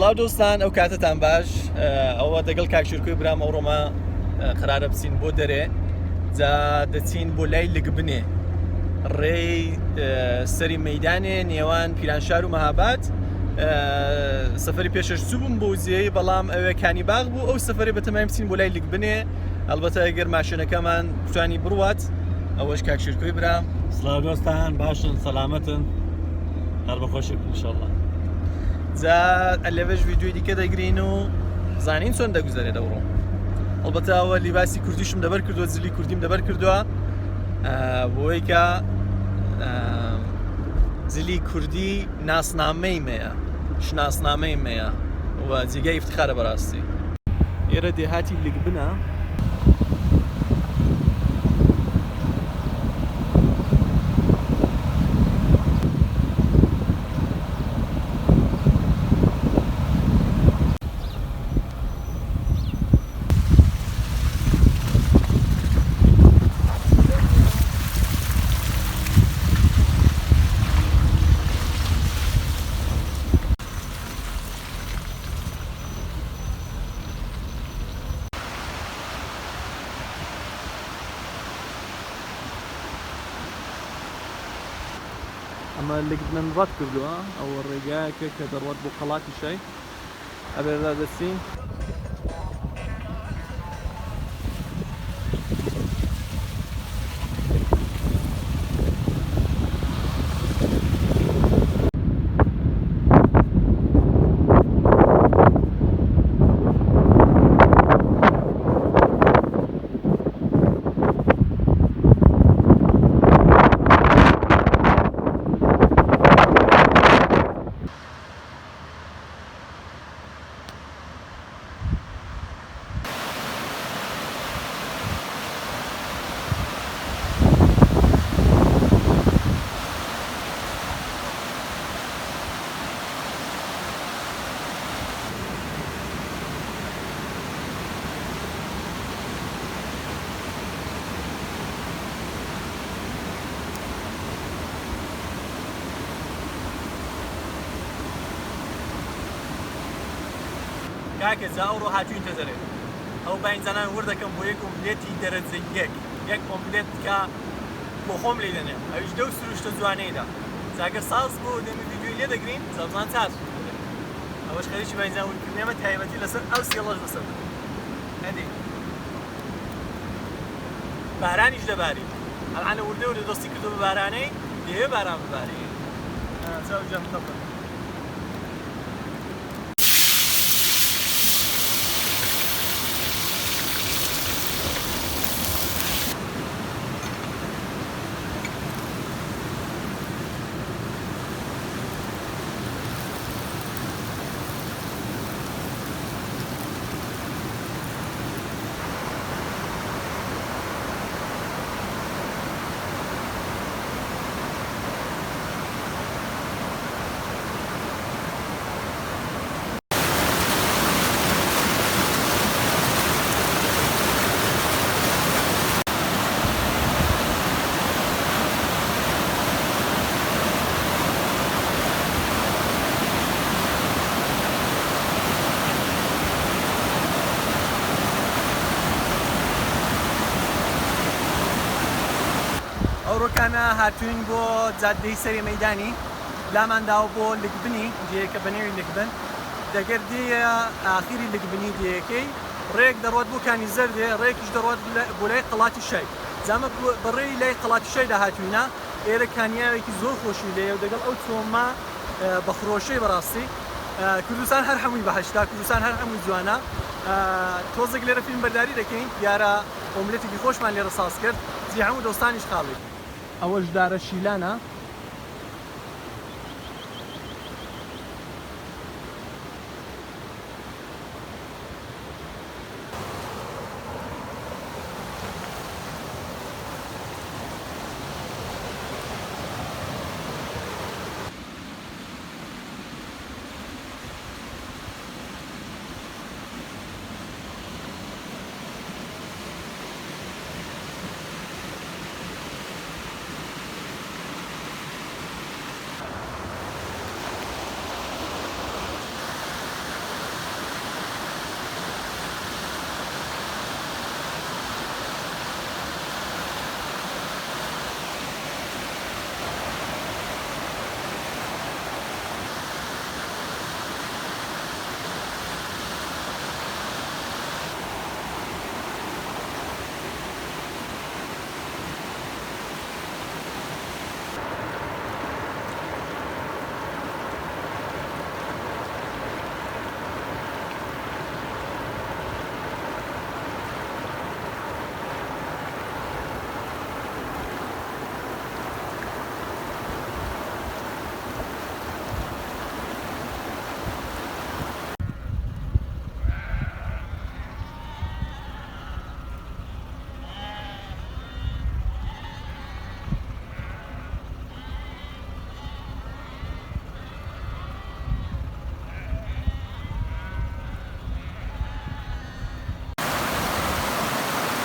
سڵاو دۆستان ئەو کاتتان باش ئەوە دەگەڵ کاکشورکۆی برام ئەوڕۆمە قرارە بچین بۆ دەرێ جا دەچین بۆ لای لکبنێ ڕێی سەری مەیدانێ نێوان پیرانشار و مەهاباد سەفەری پێشەش چوو بووم بۆ وزیەی بەڵام ئەوێ کانی باغ بوو ئەو سەفەری بەتەمای بچین بۆ لای لکبنێ ئەلبەتە ئەگەر ماشینەکەمان توانی بڕوات ئەوەش کاکشورکۆی برام سڵاو دۆستان باشن سەلامەتن هەر بەخۆشی ئینشاءڵڵا جا لەوێش ڤیدیۆی دیکە دەگرین و زانین چۆن دەگوزارێت ئەوڕۆ ئەلبەتە ئەوە لیباسی کوردیشم دەبەر کردووە جلی کوردیم دەبەر کردووە بۆی کە جلی کوردی ناسنامەی مەیە شناسنامەی مەیە و جێگای افتخارە بەڕاستی ئێرە دێهاتی لکبنە ئەمە لکبنەن ڕەت کردووە ئەوە ڕێگایەکە کە دەڕوات بۆ قەڵاتی شای ئەبێدا دەچین کاکە جا ئەوڕۆ هاتووینتە دەرێ ئەو باینجانان وەردەکەم بۆ یەک ئۆملێتی دەرەجە یەک ئۆملێت کە بۆ خۆم لێ دەنێم ئەویش دە و سروشتە جوانەیەدا جاگەر ساز بۆ دەمی ڤیدیۆی لێ دەگرین زەبزان چار ئەوەش خەریکی باینجان وردکردنێمە تایبەتی لەسەر ئەو سێڵەش بەسەر نەدی بارانیش دەباری ئەڵانە وردە وردە دۆستی کردو بە بارانەی دێوێ باران بباری جا و جەم تەپە ئەوڕۆکانە هاتوین بۆ جادەی سەری مەیدانی لامانداوە بۆ لکبنی جێیەکە بەنێوی لکبن دەگەر دێیە ئاخیری لکبنی دێیەکەی ڕێک دەڕوات بۆ کانی زەردێ ڕێکیش دەڕوات بۆ لای قەڵاتی شای جامە بەڕێی لای قەڵاتی شایدا هاتوینە ئێرە کانیاوێکی زۆر خۆشی لێ و دەگەڵ ئەو چۆمە بە خڕۆشەی بەڕاستی کوردستان هەر هەمووی بەهەشتا کوردستان هەر هەمووی جوانە تۆزێک لێرە فیلم بەرداری دەکەین دیارە ئۆملێتێکی خۆشمان لێرە ساز کرد جی هەموو دۆستانیش خاڵی ئەوەش دارە شیلانە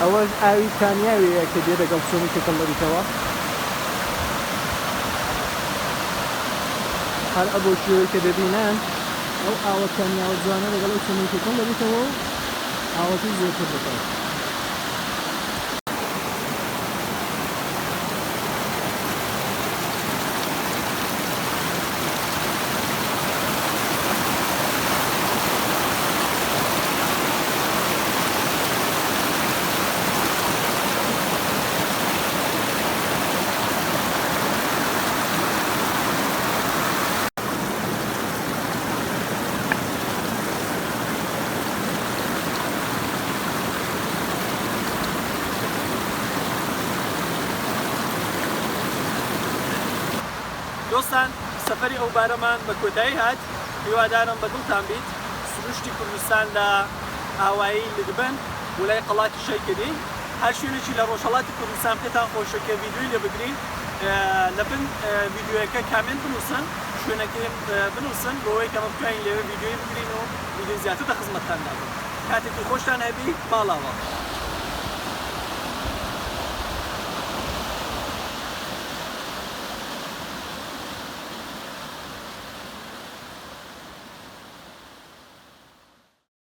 ئەوەش ئاوی کامیاویە کە دێ لەگەڵ چۆنی کەکەڵەریتەوە هەر ئەبۆ شێوەی کە دەبینان ئەو ئاوە کامیاوە جوانە لەگەڵ ئەو چۆنی کەکەڵەریتەوە و ئاوەکەی زۆرتر دەکات. دۆستان سەفەری ئەو بارەمان بە کۆتایی هات هیوادارم بە دڵتان بیت سروشتی کوردستان لە ئاوایی لکبن وڵای قەڵاتی شەیکردی هەر شوێنێکی لە ڕۆژهەڵاتی کوردستان پێتان خۆشە کە ڤیدیۆی لێ بگرین لە بن ڤیدیۆیەکە کامنت بنووسن شوێنەکەی بنووسن بۆەوەی کە بتوانین لێوێ ڤیدیۆی بگرین و ڤیدیۆ زیاتر لە خزمەتتان دابن. کاتێکی خۆشتان هەبی ماڵاوە.